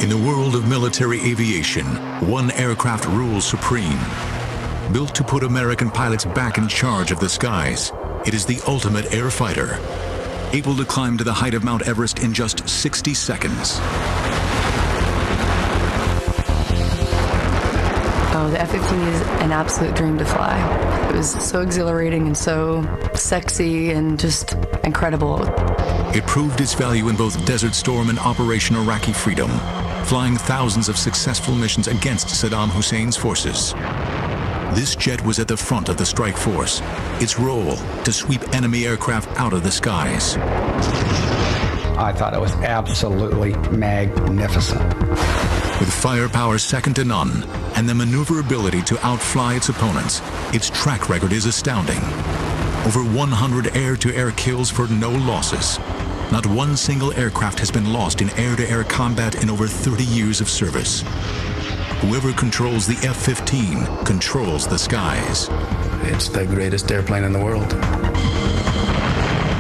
In the world of military aviation, one aircraft rules supreme. Built to put American pilots back in charge of the skies, it is the ultimate air fighter, able to climb to the height of Mount Everest in just 60 seconds. Oh, the F-15 is an absolute dream to fly. It was so exhilarating and so sexy and just incredible. It proved its value in both Desert Storm and Operation Iraqi Freedom, flying thousands of successful missions against Saddam Hussein's forces. This jet was at the front of the strike force, its role to sweep enemy aircraft out of the skies. I thought it was absolutely magnificent. With firepower second to none and the maneuverability to outfly its opponents, its track record is astounding. Over 100 air-to-air kills for no losses. Not one single aircraft has been lost in air-to-air combat in over 30 years of service. Whoever controls the F-15 controls the skies. It's the greatest airplane in the world.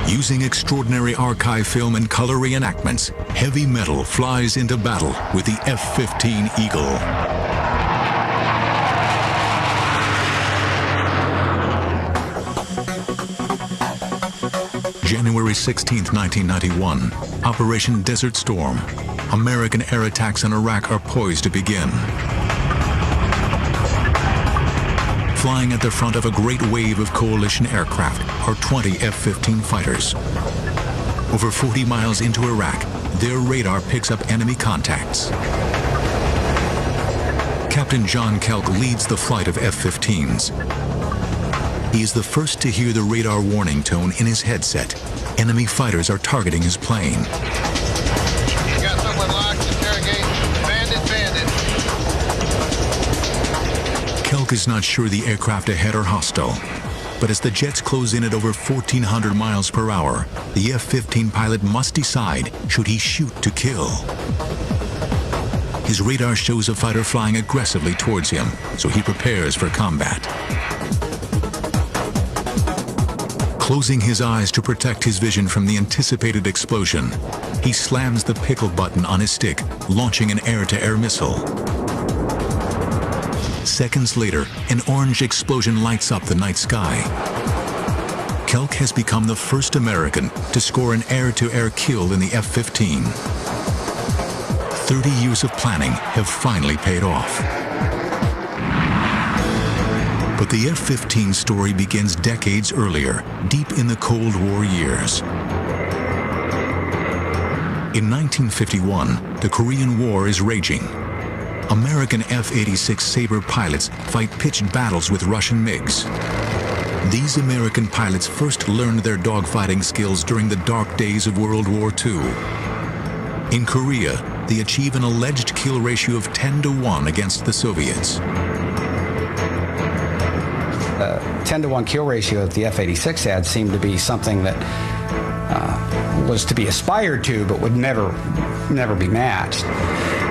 Using extraordinary archive film and color reenactments, heavy metal flies into battle with the F-15 Eagle. January 16, 1991, Operation Desert Storm. American air attacks on Iraq are poised to begin. Flying at the front of a great wave of coalition aircraft are 20 F-15 fighters. Over 40 miles into Iraq, their radar picks up enemy contacts. Captain John Kelk leads the flight of F-15s. He is the first to hear the radar warning tone in his headset. Enemy fighters are targeting his plane. Got someone locked, interrogate. Bandit. Kelk is not sure the aircraft ahead are hostile, but as the jets close in at over 1,400 miles per hour, the F-15 pilot must decide, should he shoot to kill? His radar shows a fighter flying aggressively towards him, so he prepares for combat. Closing his eyes to protect his vision from the anticipated explosion, he slams the pickle button on his stick, launching an air-to-air missile. Seconds later, an orange explosion lights up the night sky. Kelk has become the first American to score an air-to-air kill in the F-15. 30 years of planning have finally paid off. But the F-15 story begins decades earlier, deep in the Cold War years. In 1951, the Korean War is raging. American F-86 Sabre pilots fight pitched battles with Russian MiGs. These American pilots first learned their dogfighting skills during the dark days of World War II. In Korea, they achieve an alleged kill ratio of 10-to-1 against the Soviets. 10-to-1 kill ratio that the F-86 had seemed to be something that was to be aspired to, but would never be matched,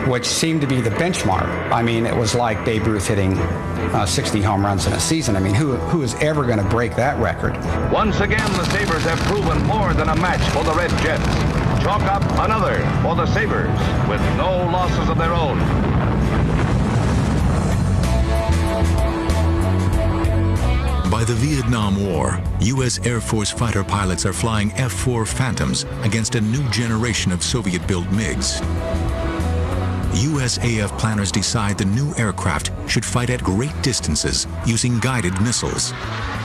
which seemed to be the benchmark. I mean, it was like Babe Ruth hitting 60 home runs in a season. I mean, who is ever going to break that record? Once again, the Sabres have proven more than a match for the Red Jets. Chalk up another for the Sabres with no losses of their own. By the Vietnam War, U.S. Air Force fighter pilots are flying F-4 Phantoms against a new generation of Soviet-built MiGs. USAF planners decide the new aircraft should fight at great distances using guided missiles.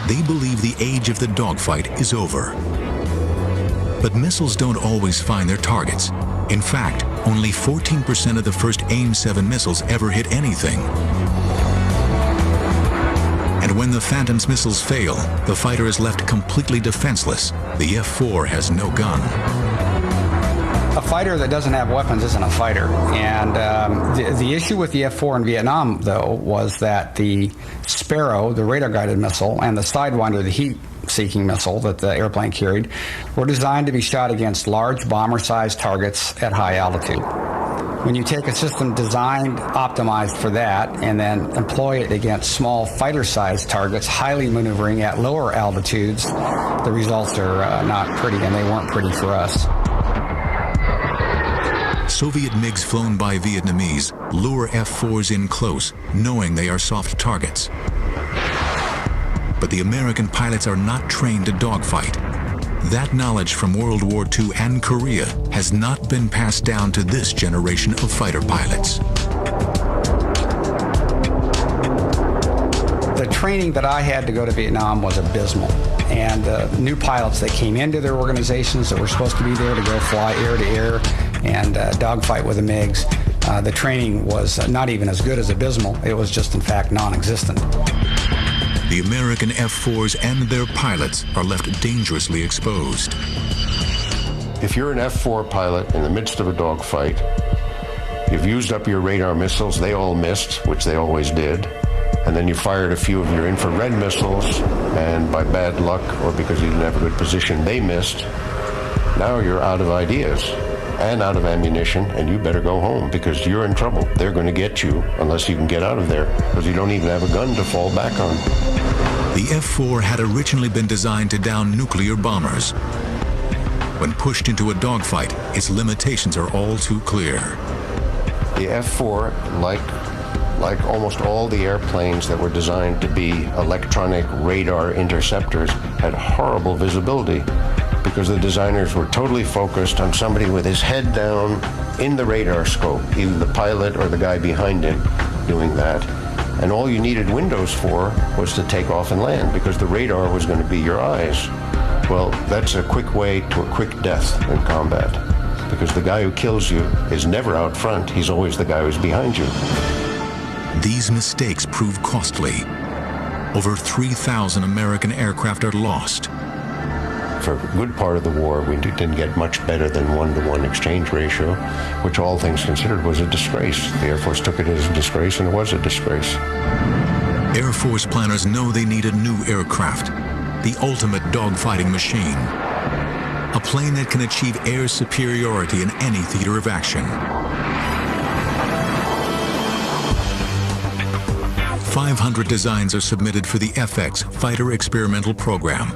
They believe the age of the dogfight is over. But missiles don't always find their targets. In fact, only 14% of the first AIM-7 missiles ever hit anything. And when the Phantom's missiles fail, the fighter is left completely defenseless. The F-4 has no gun. A fighter that doesn't have weapons isn't a fighter. And the issue with the F-4 in Vietnam, though, was that the Sparrow, the radar-guided missile, and the Sidewinder, the heat-seeking missile that the airplane carried, were designed to be shot against large bomber-sized targets at high altitude. When you take a system designed, optimized for that, and then employ it against small fighter-sized targets, highly maneuvering at lower altitudes, the results are not pretty, and they weren't pretty for us. Soviet MiGs flown by Vietnamese lure F-4s in close, knowing they are soft targets. But the American pilots are not trained to dogfight. That knowledge from World War II and Korea has not been passed down to this generation of fighter pilots. The training that I had to go to Vietnam was abysmal. And new pilots that came into their organizations that were supposed to be there to go fly air to air and dogfight with the MiGs, the training was not even as good as abysmal. It was just, in fact, non-existent. The American F-4s and their pilots are left dangerously exposed. If you're an F-4 pilot in the midst of a dogfight, you've used up your radar missiles, they all missed, which they always did, and then you fired a few of your infrared missiles, and by bad luck or because you didn't have a good position, they missed. Now you're out of ideas and out of ammunition, and you better go home because you're in trouble. They're going to get you unless you can get out of there because you don't even have a gun to fall back on. The F-4 had originally been designed to down nuclear bombers. When pushed into a dogfight, its limitations are all too clear. The F-4, like almost all the airplanes that were designed to be electronic radar interceptors, had horrible visibility because the designers were totally focused on somebody with his head down in the radar scope, either the pilot or the guy behind him doing that. And all you needed windows for was to take off and land because the radar was going to be your eyes. Well, that's a quick way to a quick death in combat because the guy who kills you is never out front. He's always the guy who's behind you. These mistakes prove costly. Over 3,000 American aircraft are lost. For a good part of the war, we didn't get much better than 1-to-1 exchange ratio, which all things considered was a disgrace. The Air Force took it as a disgrace, and it was a disgrace. Air Force planners know they need a new aircraft, the ultimate dogfighting machine. A plane that can achieve air superiority in any theater of action. 500 designs are submitted for the FX Fighter Experimental Program.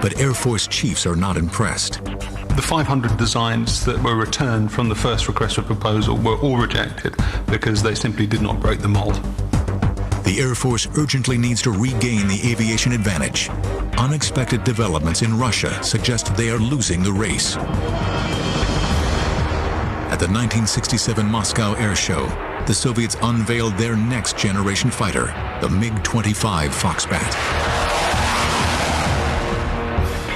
But Air Force chiefs are not impressed. The 500 designs that were returned from the first request for proposal were all rejected because they simply did not break the mold. The Air Force urgently needs to regain the aviation advantage. Unexpected developments in Russia suggest they are losing the race. At the 1967 Moscow Air Show, the Soviets unveiled their next generation fighter, the MiG-25 Foxbat.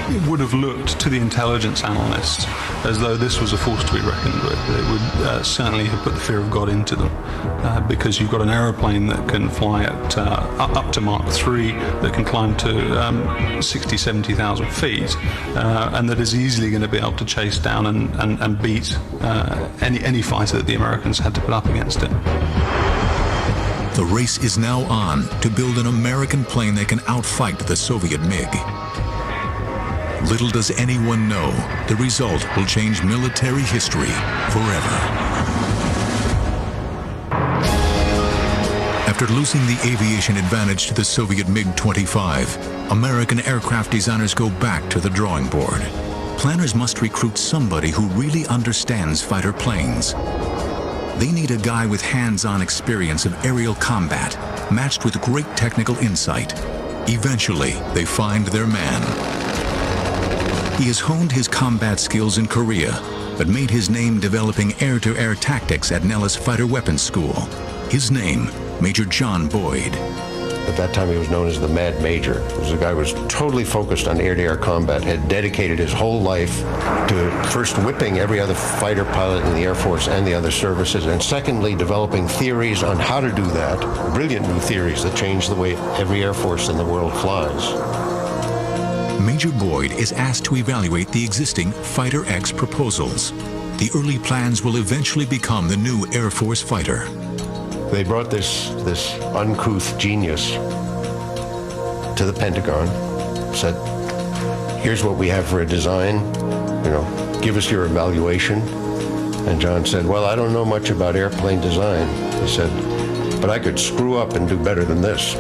It would have looked to the intelligence analysts as though this was a force to be reckoned with. It would certainly have put the fear of God into them because you've got an aeroplane that can fly at up to Mach 3, that can climb to 60, 70,000 feet, and that is easily going to be able to chase down and beat any fighter that the Americans had to put up against it. The race is now on to build an American plane that can outfight the Soviet MiG. Little does anyone know, the result will change military history forever. After losing the aviation advantage to the Soviet MiG-25, American aircraft designers go back to the drawing board. Planners must recruit somebody who really understands fighter planes. They need a guy with hands-on experience of aerial combat, matched with great technical insight. Eventually, they find their man. He has honed his combat skills in Korea, but made his name developing air-to-air tactics at Nellis Fighter Weapons School. His name, Major John Boyd. At that time, he was known as the Mad Major. He was a guy who was totally focused on air-to-air combat, had dedicated his whole life to first whipping every other fighter pilot in the Air Force and the other services, and secondly, developing theories on how to do that, brilliant new theories that changed the way every Air Force in the world flies. Major Boyd is asked to evaluate the existing Fighter X proposals. The early plans will eventually become the new Air Force fighter. They brought this uncouth genius to the Pentagon, said, here's what we have for a design, give us your evaluation. And John said, well, I don't know much about airplane design. He said, but I could screw up and do better than this.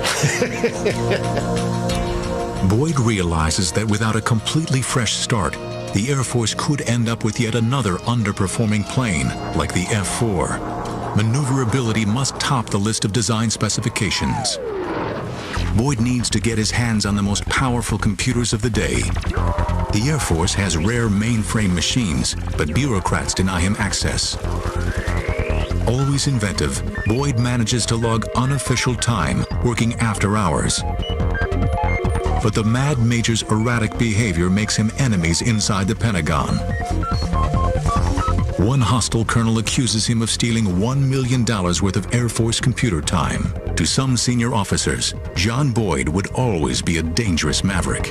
Boyd realizes that without a completely fresh start, the Air Force could end up with yet another underperforming plane, like the F-4. Maneuverability must top the list of design specifications. Boyd needs to get his hands on the most powerful computers of the day. The Air Force has rare mainframe machines, but bureaucrats deny him access. Always inventive, Boyd manages to log unofficial time, working after hours. But the Mad Major's erratic behavior makes him enemies inside the Pentagon. One hostile colonel accuses him of stealing $1 million worth of Air Force computer time. To some senior officers, John Boyd would always be a dangerous maverick.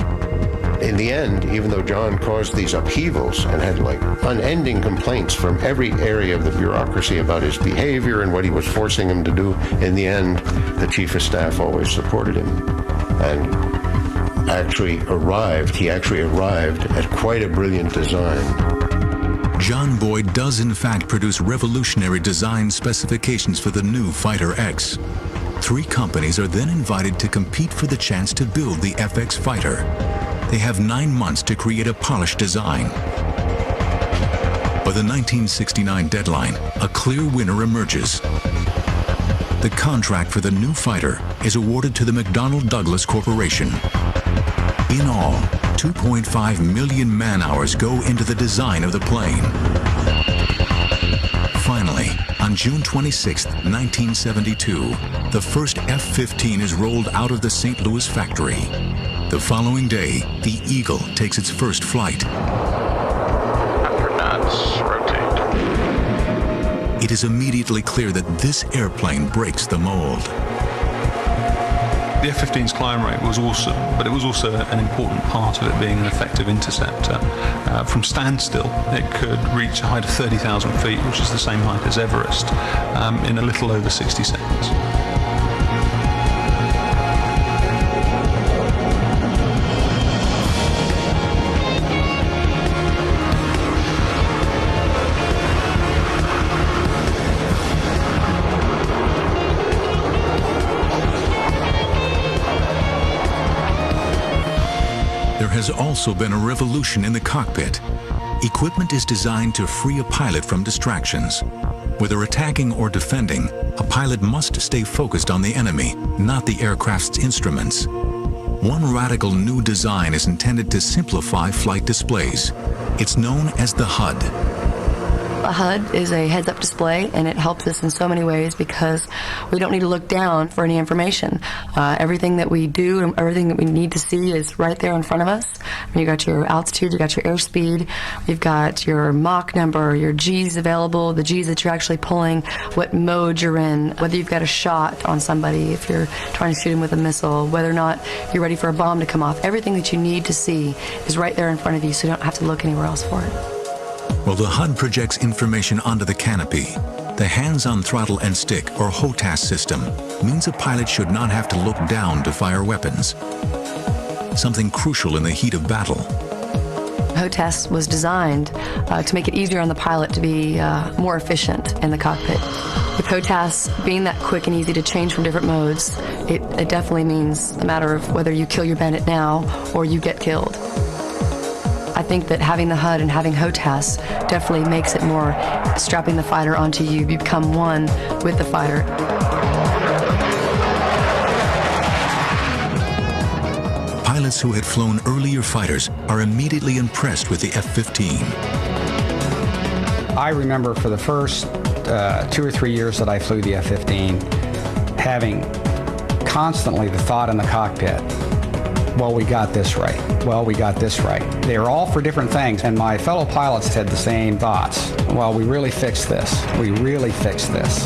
In the end, even though John caused these upheavals and had like unending complaints from every area of the bureaucracy about his behavior and what he was forcing him to do, in the end, the chief of staff always supported him. And he actually arrived at quite a brilliant design. John Boyd does in fact produce revolutionary design specifications for the new Fighter X. 3 companies are then invited to compete for the chance to build the FX fighter. They have 9 months to create a polished design. By the 1969 deadline, a clear winner emerges. The contract for the new fighter is awarded to the McDonnell Douglas Corporation. In all, 2.5 million man-hours go into the design of the plane. Finally, on June 26, 1972, the first F-15 is rolled out of the St. Louis factory. The following day, the Eagle takes its first flight. Astronauts rotate. It is immediately clear that this airplane breaks the mold. The F-15's climb rate was awesome, but it was also an important part of it being an effective interceptor. From standstill, it could reach a height of 30,000 feet, which is the same height as Everest, in a little over 60 seconds. There has also been a revolution in the cockpit. Equipment is designed to free a pilot from distractions. Whether attacking or defending, a pilot must stay focused on the enemy, not the aircraft's instruments. One radical new design is intended to simplify flight displays. It's known as the HUD. A HUD is a heads-up display, and it helps us in so many ways because we don't need to look down for any information. Everything that we do and everything that we need to see is right there in front of us. You got your altitude, you got your airspeed, you've got your Mach number, your G's available, the G's that you're actually pulling, what mode you're in, whether you've got a shot on somebody, if you're trying to shoot him with a missile, whether or not you're ready for a bomb to come off. Everything that you need to see is right there in front of you, so you don't have to look anywhere else for it. While the HUD projects information onto the canopy, the hands-on throttle and stick, or HOTAS system, means a pilot should not have to look down to fire weapons. Something crucial in the heat of battle. HOTAS was designed to make it easier on the pilot to be more efficient in the cockpit. With HOTAS being that quick and easy to change from different modes, it definitely means a matter of whether you kill your bandit now or you get killed. I think that having the HUD and having HOTAS definitely makes it more strapping the fighter onto you. You become one with the fighter. Pilots who had flown earlier fighters are immediately impressed with the F-15. I remember for the first 2 or 3 years that I flew the F-15, having constantly the thought in the cockpit, well, we got this right. Well, we got this right. They were all for different things, and my fellow pilots had the same thoughts. Well, we really fixed this. We really fixed this.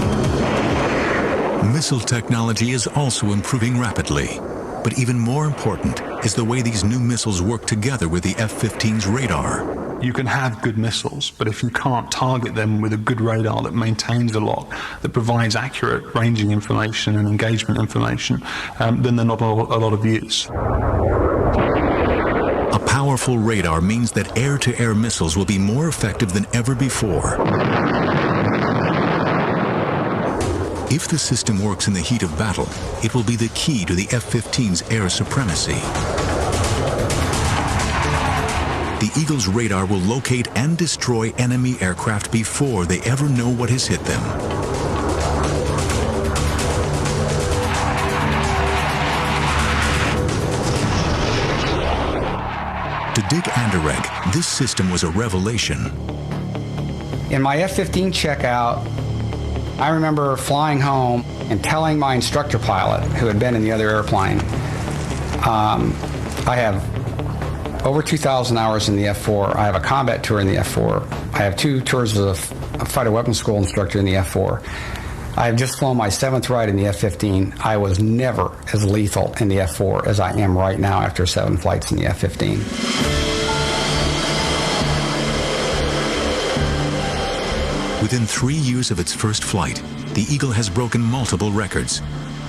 Missile technology is also improving rapidly. But even more important is the way these new missiles work together with the F-15's radar. You can have good missiles, but if you can't target them with a good radar that maintains a lock, that provides accurate ranging information and engagement information, then they're not a lot of use. A powerful radar means that air-to-air missiles will be more effective than ever before. If the system works in the heat of battle, it will be the key to the F-15's air supremacy. the Eagle's radar will locate and destroy enemy aircraft before they ever know what has hit them. To Dick Anderegg, this system was a revelation. In my F-15 checkout, I remember flying home and telling my instructor pilot, who had been in the other airplane, I have over 2,000 hours in the F-4. I have a combat tour in the F-4. I have 2 tours as a fighter weapons school instructor in the F-4. I have just flown my 7th ride in the F-15. I was never as lethal in the F-4 as I am right now after 7 flights in the F-15. Within 3 years of its first flight, the Eagle has broken multiple records.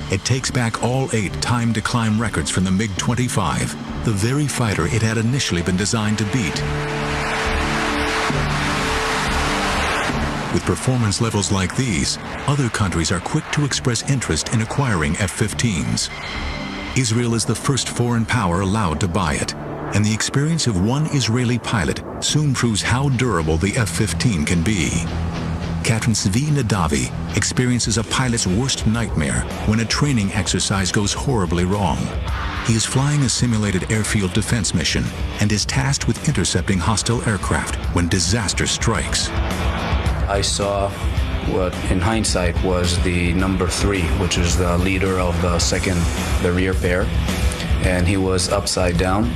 It takes back all 8 time-to-climb records from the MiG-25, the very fighter it had initially been designed to beat. With performance levels like these, other countries are quick to express interest in acquiring F-15s. Israel is the first foreign power allowed to buy it, and the experience of one Israeli pilot soon proves how durable the F-15 can be. Captain Zvi Nadavi experiences a pilot's worst nightmare when a training exercise goes horribly wrong. He is flying a simulated airfield defense mission and is tasked with intercepting hostile aircraft when disaster strikes. I saw what in hindsight was the number 3, which is the leader of the rear pair, and he was upside down,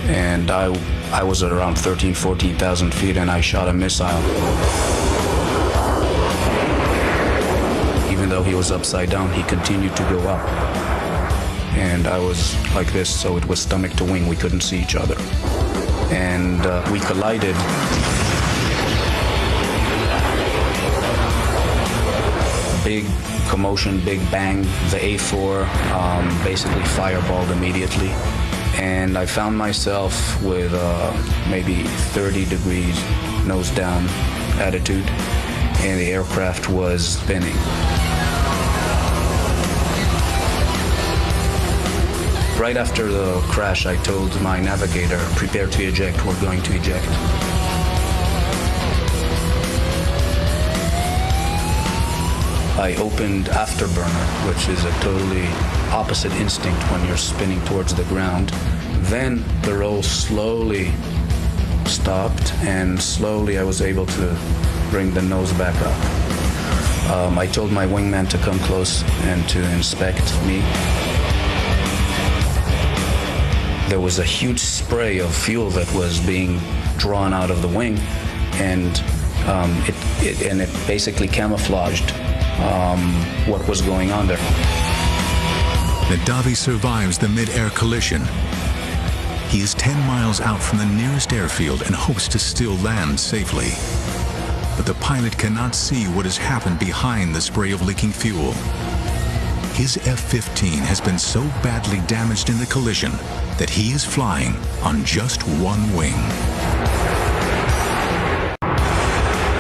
and I was at around 14,000 feet, and I shot a missile. Even though he was upside down, he continued to go up, and I was like this, so it was stomach to wing. We couldn't see each other, and we collided. Big commotion, big bang. The A4 basically fireballed immediately, and I found myself with maybe 30 degrees nose down attitude, and the aircraft was spinning. Right after the crash, I told my navigator, prepare to eject, we're going to eject. I opened afterburner, which is a totally opposite instinct when you're spinning towards the ground. Then the roll slowly stopped, and slowly I was able to bring the nose back up. I told my wingman to come close and to inspect me. There was a huge spray of fuel that was being drawn out of the wing, and it basically camouflaged what was going on there. Nadavi survives the mid-air collision. He is 10 miles out from the nearest airfield and hopes to still land safely. But the pilot cannot see what has happened behind the spray of leaking fuel. His F-15 has been so badly damaged in the collision that he is flying on just one wing.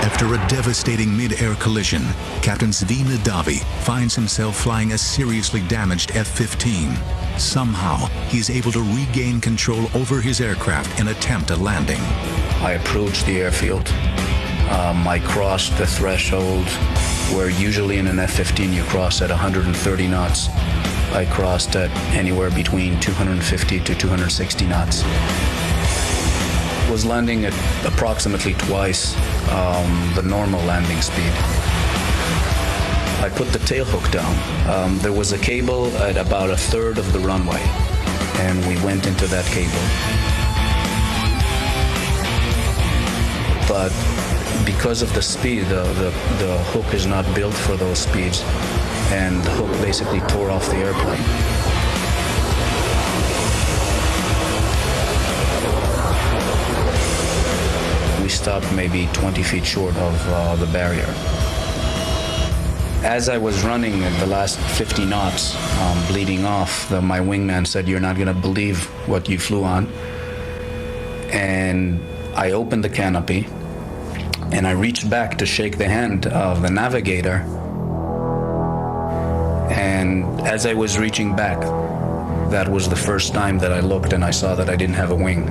After a devastating mid-air collision, Captain Zvi Nadavi finds himself flying a seriously damaged F-15. Somehow, he is able to regain control over his aircraft and attempt a landing. I approached the airfield. I crossed the threshold where usually in an F-15 you cross at 130 knots. I crossed at anywhere between 250 to 260 knots. Was landing at approximately twice the normal landing speed. I put the tail hook down. There was a cable at about a third of the runway, and we went into that cable. But because of the speed, the hook is not built for those speeds, and the hook basically tore off the airplane. We stopped maybe 20 feet short of the barrier. As I was running at the last 50 knots, bleeding off, my wingman said, "You're not going to believe what you flew on." And I opened the canopy, and I reached back to shake the hand of the navigator. And as I was reaching back, that was the first time that I looked and I saw that I didn't have a wing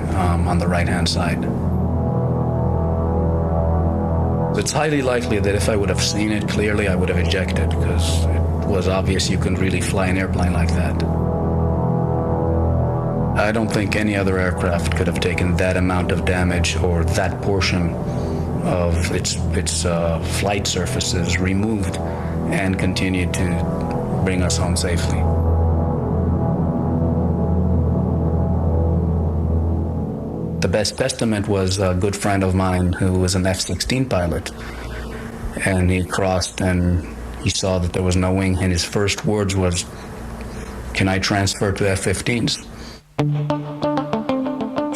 on the right-hand side. It's highly likely that if I would have seen it clearly, I would have ejected, because it was obvious you couldn't really fly an airplane like that. I don't think any other aircraft could have taken that amount of damage or that portion of its flight surfaces removed and continued to bring us home safely. The best testament was a good friend of mine who was an F-16 pilot, and he crossed and he saw that there was no wing, and his first words was, "Can I transfer to F-15s?"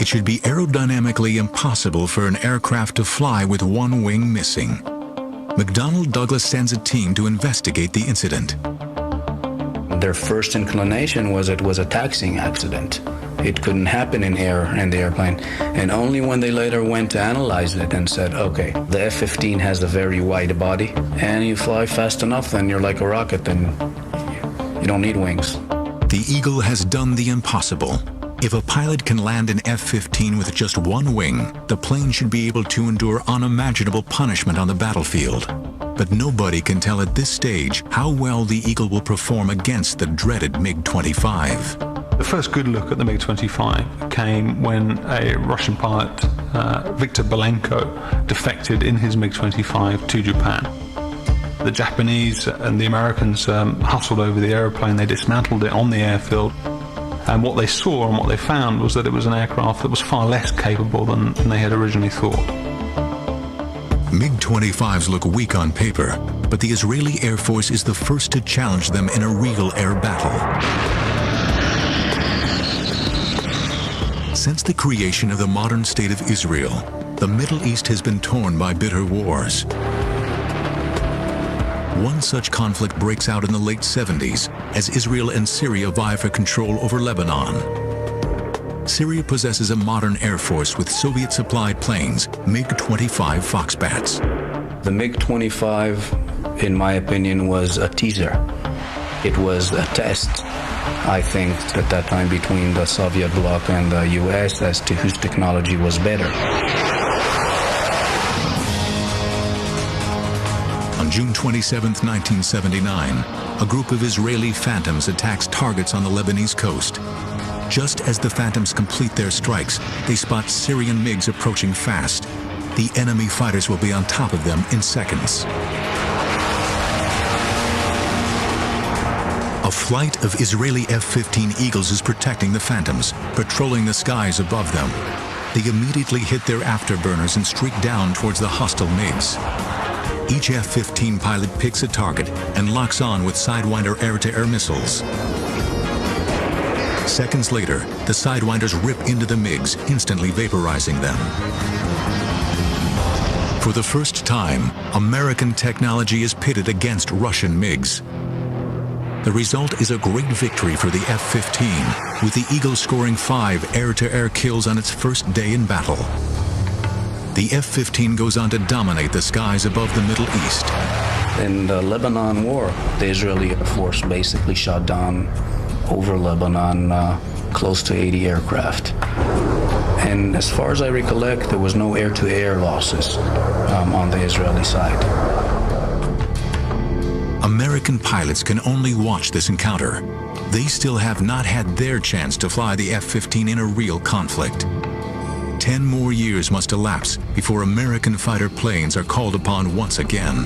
It should be aerodynamically impossible for an aircraft to fly with one wing missing. McDonnell Douglas sends a team to investigate the incident. Their first inclination was it was a taxiing accident. It couldn't happen in air in the airplane. And only when they later went to analyze it and said, okay, the F-15 has a very wide body, and you fly fast enough, then you're like a rocket, then you don't need wings. The Eagle has done the impossible. If a pilot can land an F-15 with just one wing, the plane should be able to endure unimaginable punishment on the battlefield. But nobody can tell at this stage how well the Eagle will perform against the dreaded MiG-25. The first good look at the MiG-25 came when a Russian pilot, Viktor Belenko, defected in his MiG-25 to Japan. The Japanese and the Americans hustled over the airplane. They dismantled it on the airfield. And what they saw and what they found was that it was an aircraft that was far less capable than they had originally thought. MiG-25s look weak on paper, but the Israeli Air Force is the first to challenge them in a real air battle. Since the creation of the modern state of Israel, the Middle East has been torn by bitter wars. One such conflict breaks out in the late 70s as Israel and Syria vie for control over Lebanon. Syria possesses a modern air force with Soviet-supplied planes, MiG-25 Foxbats. The MiG-25, in my opinion, was a teaser. It was a test, I think, at that time between the Soviet bloc and the US as to whose technology was better. On June 27, 1979, a group of Israeli Phantoms attacks targets on the Lebanese coast. Just as the Phantoms complete their strikes, they spot Syrian MiGs approaching fast. The enemy fighters will be on top of them in seconds. A flight of Israeli F-15 Eagles is protecting the Phantoms, patrolling the skies above them. They immediately hit their afterburners and streak down towards the hostile MiGs. Each F-15 pilot picks a target and locks on with Sidewinder air-to-air missiles. Seconds later, the Sidewinders rip into the MiGs, instantly vaporizing them. For the first time, American technology is pitted against Russian MiGs. The result is a great victory for the F-15, with the Eagle scoring 5 air-to-air kills on its first day in battle. The F-15 goes on to dominate the skies above the Middle East. In the Lebanon War, the Israeli Air Force basically shot down over Lebanon close to 80 aircraft. And as far as I recollect, there was no air-to-air losses on the Israeli side. American pilots can only watch this encounter. They still have not had their chance to fly the F-15 in a real conflict. 10 more years must elapse before American fighter planes are called upon once again.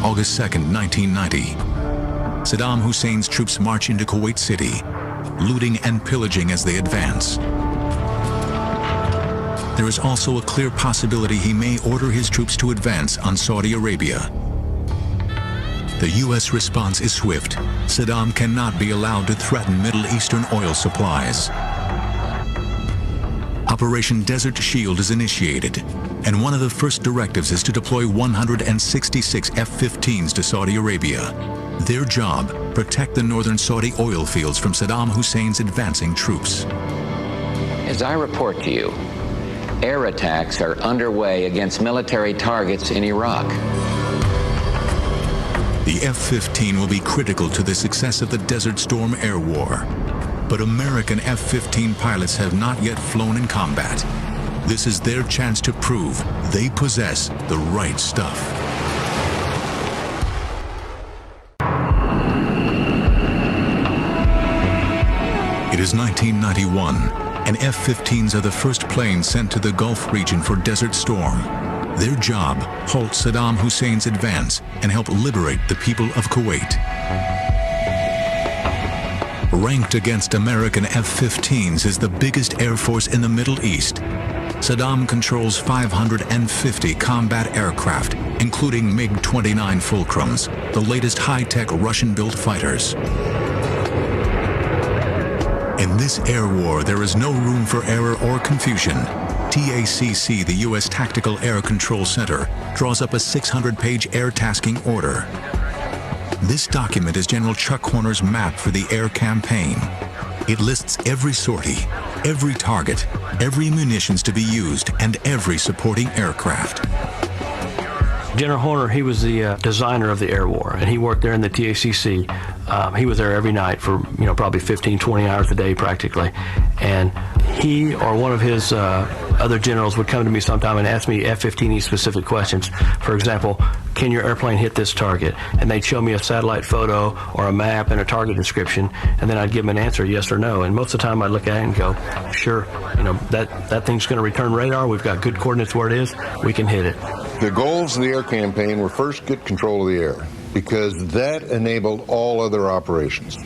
August 2nd, 1990. Saddam Hussein's troops march into Kuwait City, looting and pillaging as they advance. There is also a clear possibility he may order his troops to advance on Saudi Arabia. The U.S. response is swift. Saddam cannot be allowed to threaten Middle Eastern oil supplies. Operation Desert Shield is initiated, and one of the first directives is to deploy 166 F-15s to Saudi Arabia. Their job, protect the northern Saudi oil fields from Saddam Hussein's advancing troops. As I report to you, air attacks are underway against military targets in Iraq. The F-15 will be critical to the success of the Desert Storm air war. But American F-15 pilots have not yet flown in combat. This is their chance to prove they possess the right stuff. It is 1991, and F-15s are the first planes sent to the Gulf region for Desert Storm. Their job, halt Saddam Hussein's advance and help liberate the people of Kuwait. Ranked against American F-15s is the biggest air force in the Middle East. Saddam controls 550 combat aircraft, including MiG-29 Fulcrums, the latest high-tech Russian-built fighters. In this air war, there is no room for error or confusion. TACC, the U.S. Tactical Air Control Center, draws up a 600-page air tasking order. This document is General Chuck Horner's map for the air campaign. It lists every sortie, every target, every munitions to be used, and every supporting aircraft. General Horner, he was the designer of the air war, and he worked there in the TACC. He was there every night for, probably 15, 20 hours a day practically. And he or one of his other generals would come to me sometime and ask me F-15E specific questions. For example, can your airplane hit this target? And they'd show me a satellite photo or a map and a target description, and then I'd give them an answer, yes or no. And most of the time I'd look at it and go, sure, that thing's going to return radar. We've got good coordinates where it is. We can hit it. The goals of the air campaign were first get control of the air, because that enabled all other operations.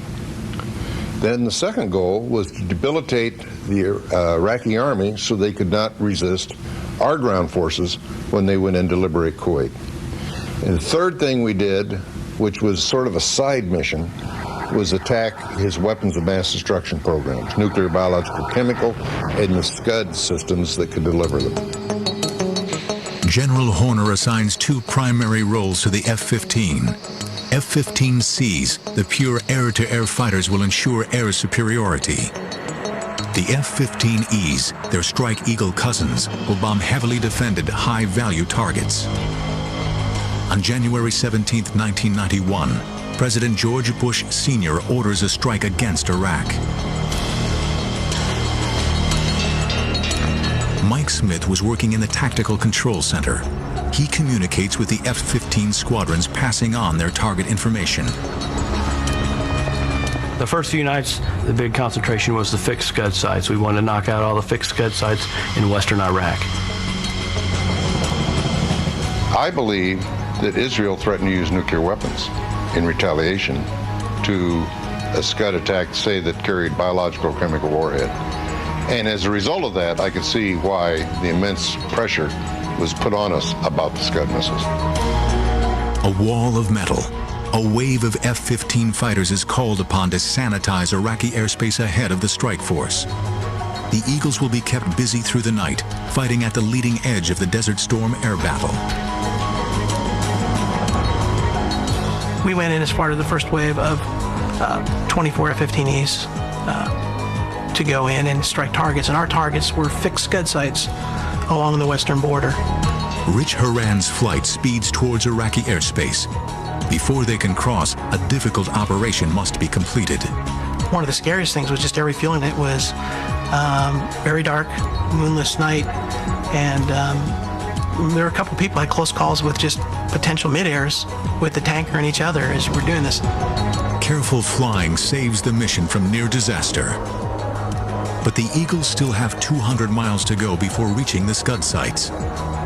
Then the second goal was to debilitate the Iraqi army so they could not resist our ground forces when they went in to liberate Kuwait. And the third thing we did, which was sort of a side mission, was attack his weapons of mass destruction programs, nuclear, biological, chemical, and the Scud systems that could deliver them. General Horner assigns two primary roles to the F-15. F-15Cs, the pure air-to-air fighters, will ensure air superiority. The F-15Es, their Strike Eagle cousins, will bomb heavily defended, high-value targets. On January 17, 1991, President George Bush Sr. orders a strike against Iraq. Mike Smith was working in the Tactical Control Center. He communicates with the F-15 squadrons, passing on their target information. The first few nights, the big concentration was the fixed Scud sites. We wanted to knock out all the fixed Scud sites in western Iraq. I believe that Israel threatened to use nuclear weapons in retaliation to a Scud attack, say, that carried biological or chemical warhead. And as a result of that, I could see why the immense pressure was put on us about the Scud missiles. A wall of metal, a wave of F-15 fighters is called upon to sanitize Iraqi airspace ahead of the strike force. The Eagles will be kept busy through the night, fighting at the leading edge of the Desert Storm air battle. We went in as part of the first wave of 24 F-15Es to go in and strike targets, and our targets were fixed Scud sites along the western border. Rich Haran's flight speeds towards Iraqi airspace. Before they can cross, a difficult operation must be completed. One of the scariest things was just air refueling. It was very dark, moonless night, and there were a couple people I had close calls with just potential mid-airs with the tanker and each other as we're doing this. Careful flying saves the mission from near disaster. But the Eagles still have 200 miles to go before reaching the Scud sites.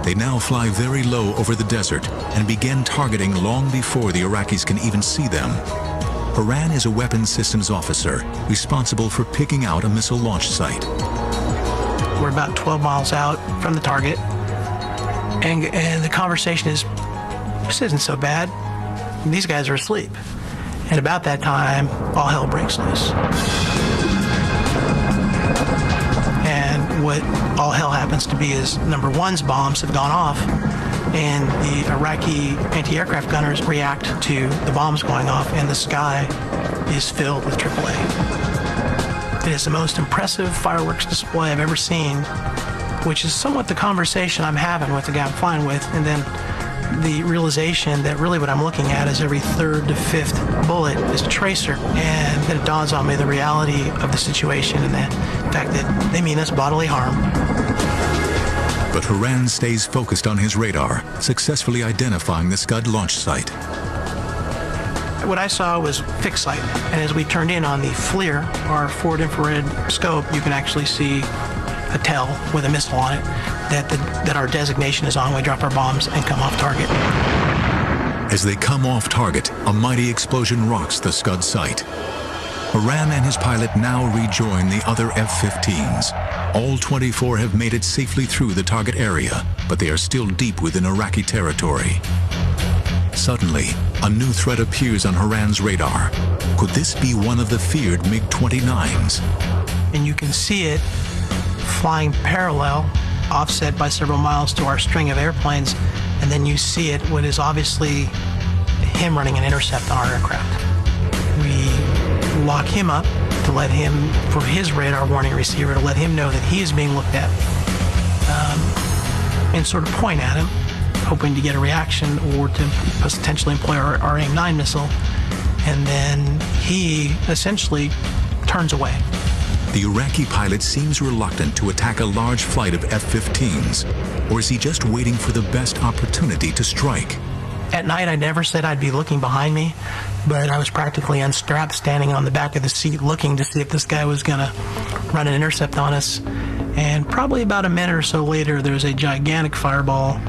They now fly very low over the desert and begin targeting long before the Iraqis can even see them. Haran is a weapons systems officer responsible for picking out a missile launch site. We're about 12 miles out from the target, and the conversation is, this isn't so bad. These guys are asleep. And about that time, all hell breaks loose. And what all hell happens to be is number one's bombs have gone off, and the Iraqi anti-aircraft gunners react to the bombs going off, and the sky is filled with AAA. It is the most impressive fireworks display I've ever seen, which is somewhat the conversation I'm having with the guy I'm flying with, and then the realization that really what I'm looking at is every third to fifth bullet is a tracer. And then it dawns on me the reality of the situation and the fact that they mean us bodily harm. But Horan stays focused on his radar, successfully identifying the Scud launch site. What I saw was fixed sight, and as we turned in on the FLIR, our forward infrared scope, you can actually see a tell with a missile on it that our designation is on. We drop our bombs and come off target. As they come off target, a mighty explosion rocks the Scud site. Horan and his pilot now rejoin the other F-15s. All 24 have made it safely through the target area, but they are still deep within Iraqi territory. Suddenly, a new threat appears on Horan's radar. Could this be one of the feared MiG-29s? And you can see it flying parallel, offset by several miles to our string of airplanes, and then you see it, what is obviously him running an intercept on our aircraft. We lock him up to let him, for his radar warning receiver, to let him know that he is being looked at, and sort of point at him, hoping to get a reaction or to potentially employ our AIM-9 missile, and then he essentially turns away. The Iraqi pilot seems reluctant to attack a large flight of F-15s, or is he just waiting for the best opportunity to strike? At night, I never said I'd be looking behind me, but I was practically unstrapped, standing on the back of the seat, looking to see if this guy was going to run an intercept on us. And probably about a minute or so later, there's a gigantic fireball,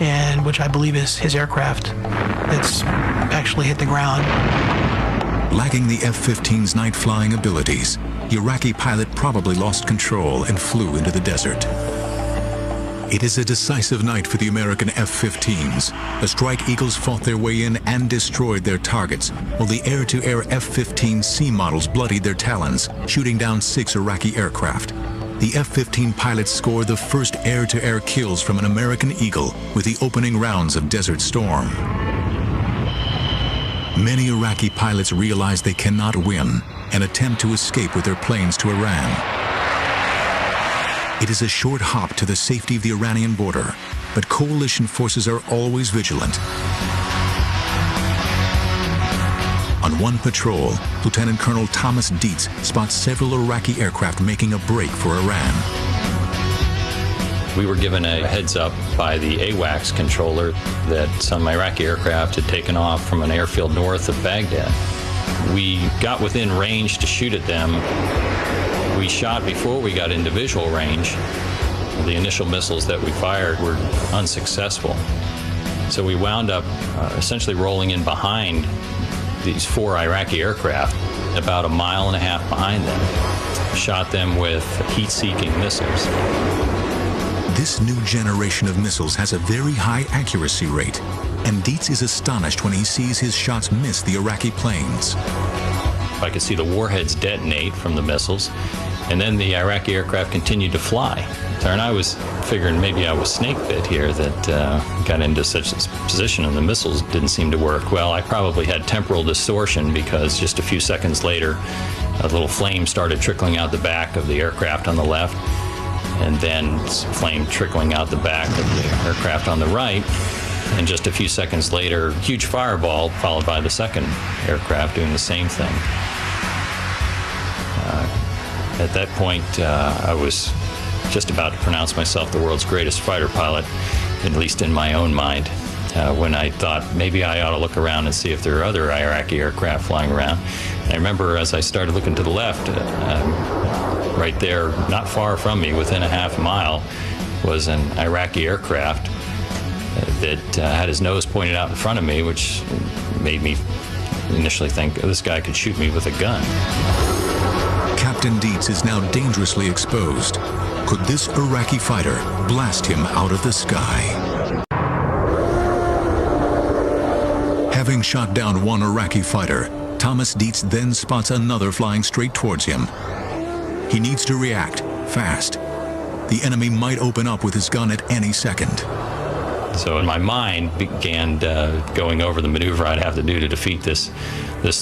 and which I believe is his aircraft, that's actually hit the ground. Lacking the F-15's night flying abilities, the Iraqi pilot probably lost control and flew into the desert. It is a decisive night for the American F-15s. The Strike Eagles fought their way in and destroyed their targets, while the air-to-air F-15C models bloodied their talons, shooting down 6 Iraqi aircraft. The F-15 pilots scored the first air-to-air kills from an American Eagle with the opening rounds of Desert Storm. Many Iraqi pilots realize they cannot win and attempt to escape with their planes to Iran. It is a short hop to the safety of the Iranian border, but coalition forces are always vigilant. On one patrol, Lieutenant Colonel Thomas Dietz spots several Iraqi aircraft making a break for Iran. We were given a heads up by the AWACS controller that some Iraqi aircraft had taken off from an airfield north of Baghdad. We got within range to shoot at them. We shot before we got into visual range. The initial missiles that we fired were unsuccessful. So we wound up essentially rolling in behind these 4 Iraqi aircraft, about 1.5 miles behind them. Shot them with heat-seeking missiles. This new generation of missiles has a very high accuracy rate, and Dietz is astonished when he sees his shots miss the Iraqi planes. I could see the warheads detonate from the missiles, and then the Iraqi aircraft continued to fly. And I was figuring maybe I was snake bit here that got into such a position and the missiles didn't seem to work. Well, I probably had temporal distortion because just a few seconds later, a little flame started trickling out the back of the aircraft on the left, and then flame trickling out the back of the aircraft on the right. And just a few seconds later, huge fireball followed by the second aircraft doing the same thing. At that point, I was just about to pronounce myself the world's greatest fighter pilot, at least in my own mind, when I thought maybe I ought to look around and see if there are other Iraqi aircraft flying around. And I remember as I started looking to the left, right there, not far from me, within a half mile, was an Iraqi aircraft that had his nose pointed out in front of me, which made me initially think, oh, this guy could shoot me with a gun. Captain Dietz is now dangerously exposed. Could this Iraqi fighter blast him out of the sky? Having shot down one Iraqi fighter, Thomas Dietz then spots another flying straight towards him. He needs to react fast. The enemy might open up with his gun at any second. So my mind began going over the maneuver I'd have to do to defeat this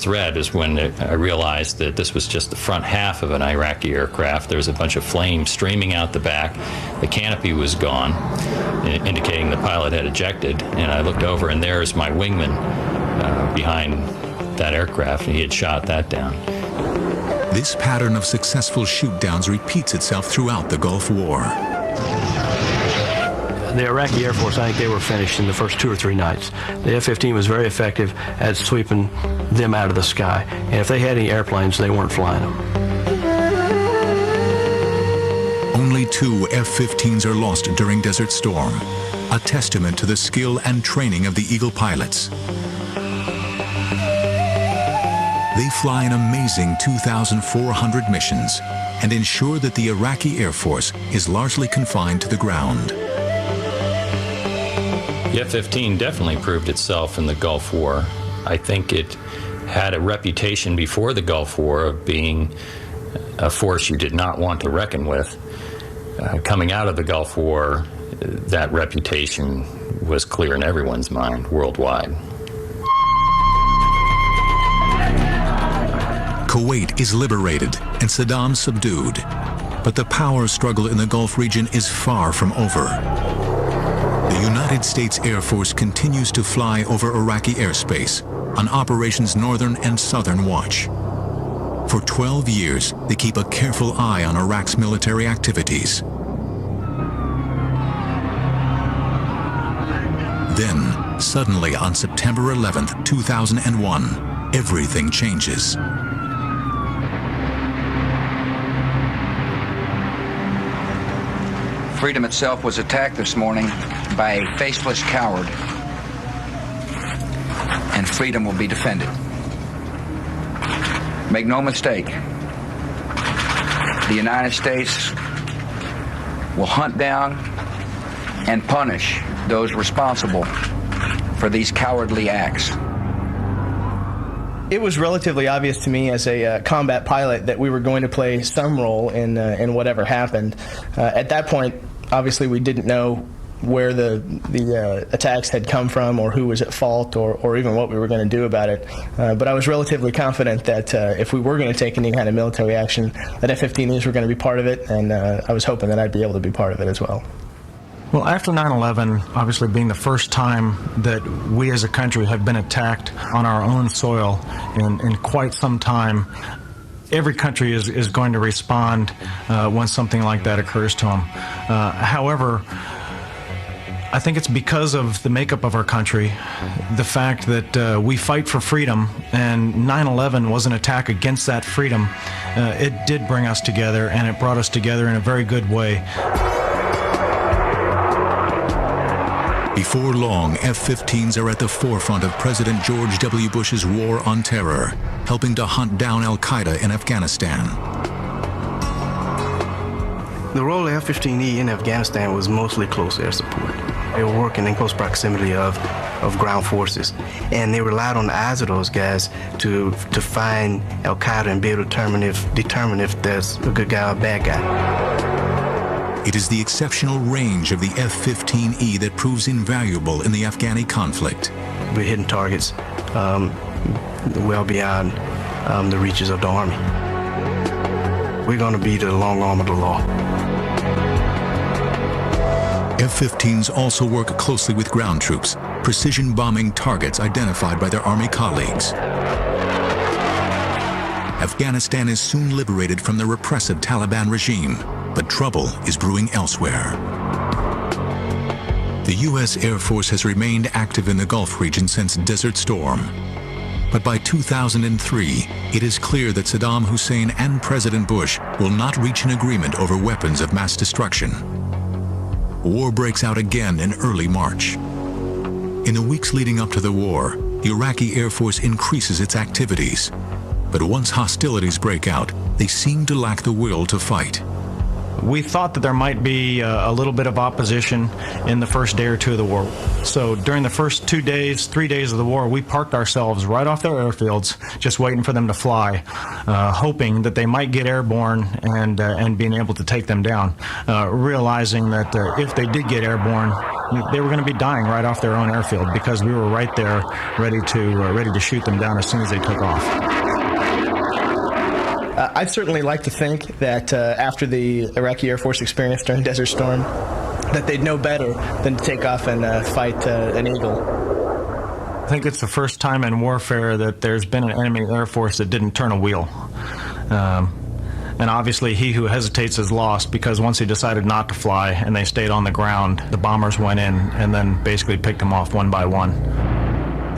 threat. Is when I realized that this was just the front half of an Iraqi aircraft. There was a bunch of flames streaming out the back. The canopy was gone, indicating the pilot had ejected. And I looked over, and there's my wingman behind that aircraft, and he had shot that down. This pattern of successful shoot-downs repeats itself throughout the Gulf War. The Iraqi Air Force, I think they were finished in the first 2 or 3 nights. The F-15 was very effective at sweeping them out of the sky. And if they had any airplanes, they weren't flying them. Only 2 F-15s are lost during Desert Storm, a testament to the skill and training of the Eagle pilots. They fly an amazing 2,400 missions and ensure that the Iraqi Air Force is largely confined to the ground. The F-15 definitely proved itself in the Gulf War. I think it had a reputation before the Gulf War of being a force you did not want to reckon with. Coming out of the Gulf War, that reputation was clear in everyone's mind worldwide. Kuwait is liberated and Saddam subdued, but the power struggle in the Gulf region is far from over. The United States Air Force continues to fly over Iraqi airspace on Operations Northern and Southern Watch. For 12 years, they keep a careful eye on Iraq's military activities. Then, suddenly on September 11th, 2001, everything changes. Freedom itself was attacked this morning by a faceless coward, and freedom will be defended. Make no mistake, the United States will hunt down and punish those responsible for these cowardly acts. It was relatively obvious to me as a combat pilot that we were going to play some role in whatever happened. At that point, obviously, we didn't know where the attacks had come from or who was at fault or even what we were going to do about it. But I was relatively confident that if we were going to take any kind of military action, that F-15Es were going to be part of it, and I was hoping that I'd be able to be part of it as well. Well, after 9/11, obviously being the first time that we as a country have been attacked on our own soil in quite some time, every country is going to respond when something like that occurs to them. However, I think it's because of the makeup of our country, the fact that we fight for freedom, and 9/11 was an attack against that freedom. It did bring us together, and it brought us together in a very good way. Before long, F-15s are at the forefront of President George W. Bush's war on terror, helping to hunt down al-Qaeda in Afghanistan. The role of F-15E in Afghanistan was mostly close air support. They were working in close proximity of ground forces, and they relied on the eyes of those guys to find al-Qaeda and be able to determine if there's a good guy or a bad guy. It is the exceptional range of the F-15E that proves invaluable in the Afghani conflict. We're hitting targets well beyond the reaches of the Army. We're going to be the long arm of the law. F-15s also work closely with ground troops, precision bombing targets identified by their Army colleagues. Afghanistan is soon liberated from the repressive Taliban regime, but trouble is brewing elsewhere. The U.S. Air Force has remained active in the Gulf region since Desert Storm. But by 2003, it is clear that Saddam Hussein and President Bush will not reach an agreement over weapons of mass destruction. War breaks out again in early March. In the weeks leading up to the war, the Iraqi Air Force increases its activities. But once hostilities break out, they seem to lack the will to fight. We thought that there might be a little bit of opposition in the first day or two of the war. So during the first 2 days, 3 days of the war, we parked ourselves right off their airfields, just waiting for them to fly, hoping that they might get airborne and being able to take them down, realizing that if they did get airborne, they were going to be dying right off their own airfield because we were right there ready to shoot them down as soon as they took off. I'd certainly like to think that after the Iraqi Air Force experience during Desert Storm, that they'd know better than to take off and fight an Eagle. I think it's the first time in warfare that there's been an enemy Air Force that didn't turn a wheel. And obviously he who hesitates is lost, because once he decided not to fly and they stayed on the ground, the bombers went in and then basically picked them off one by one.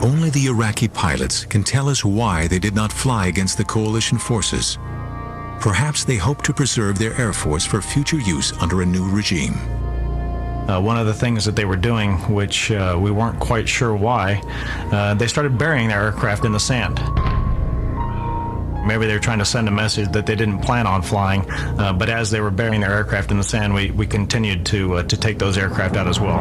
Only the Iraqi pilots can tell us why they did not fly against the coalition forces. Perhaps they hope to preserve their Air Force for future use under a new regime. One of the things that they were doing, which we weren't quite sure why, they started burying their aircraft in the sand. Maybe they were trying to send a message that they didn't plan on flying, but as they were burying their aircraft in the sand, we continued to take those aircraft out as well.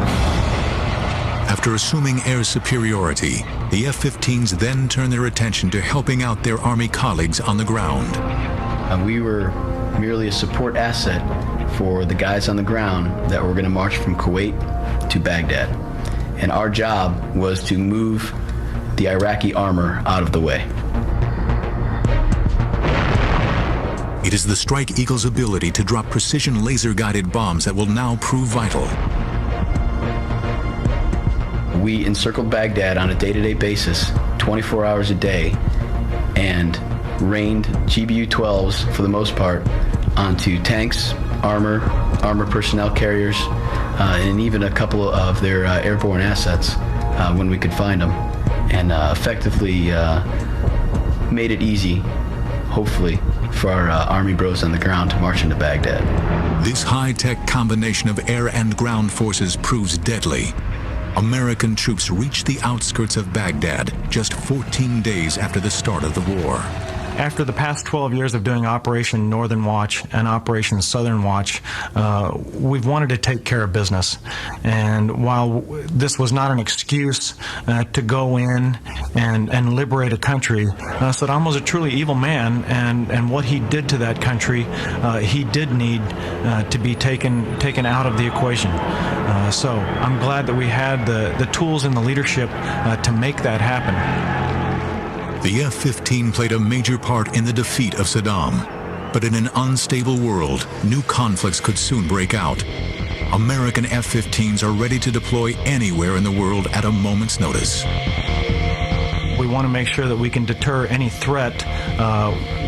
After assuming air superiority, the F-15s then turned their attention to helping out their Army colleagues on the ground. We were merely a support asset for the guys on the ground that were going to march from Kuwait to Baghdad. And our job was to move the Iraqi armor out of the way. It is the Strike Eagle's ability to drop precision laser-guided bombs that will now prove vital. We encircled Baghdad on a day-to-day basis, 24 hours a day, and rained GBU-12s, for the most part, onto tanks, armor personnel carriers, and even a couple of their airborne assets when we could find them, and effectively made it easy, hopefully, for our Army bros on the ground to march into Baghdad. This high-tech combination of air and ground forces proves deadly. American troops reached the outskirts of Baghdad just 14 days after the start of the war. After the past 12 years of doing Operation Northern Watch and Operation Southern Watch, we've wanted to take care of business. And while this was not an excuse to go in and liberate a country, Saddam was a truly evil man, and what he did to that country, he did need to be taken out of the equation. So I'm glad that we had the tools and the leadership to make that happen. The F-15 played a major part in the defeat of Saddam, but in an unstable world, new conflicts could soon break out. American F-15s are ready to deploy anywhere in the world at a moment's notice. We want to make sure that we can deter any threat.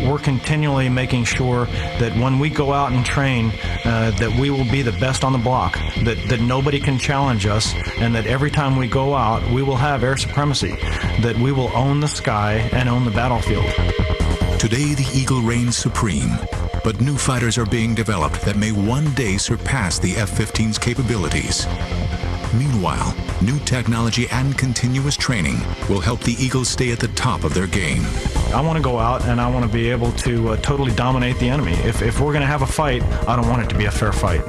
We're continually making sure that when we go out and train, that we will be the best on the block, that nobody can challenge us, and that every time we go out, we will have air supremacy, that we will own the sky and own the battlefield. Today, the Eagle reigns supreme, but new fighters are being developed that may one day surpass the F-15's capabilities. Meanwhile, new technology and continuous training will help the Eagles stay at the top of their game. I want to go out and I want to be able to totally dominate the enemy. If we're going to have a fight, I don't want it to be a fair fight.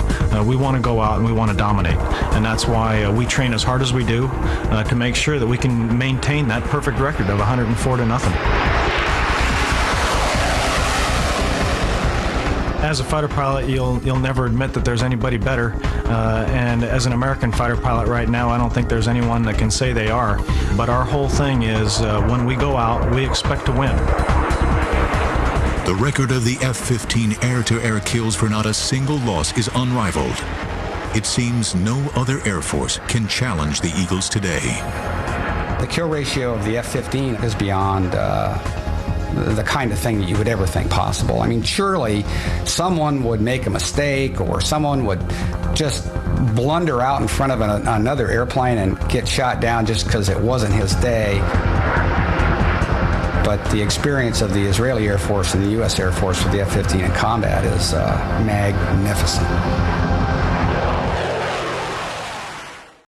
We want to go out and we want to dominate. And that's why we train as hard as we do to make sure that we can maintain that perfect record of 104-0. As a fighter pilot, you'll never admit that there's anybody better, and as an American fighter pilot right now, I don't think there's anyone that can say they are. But our whole thing is, when we go out, we expect to win. The record of the F-15 air-to-air kills for not a single loss is unrivaled. It seems no other Air Force can challenge the Eagles today. The kill ratio of the F-15 is beyond the kind of thing that you would ever think possible. I mean, surely someone would make a mistake or someone would just blunder out in front of another airplane and get shot down just because it wasn't his day. But the experience of the Israeli Air Force and the U.S. Air Force with the F-15 in combat is magnificent.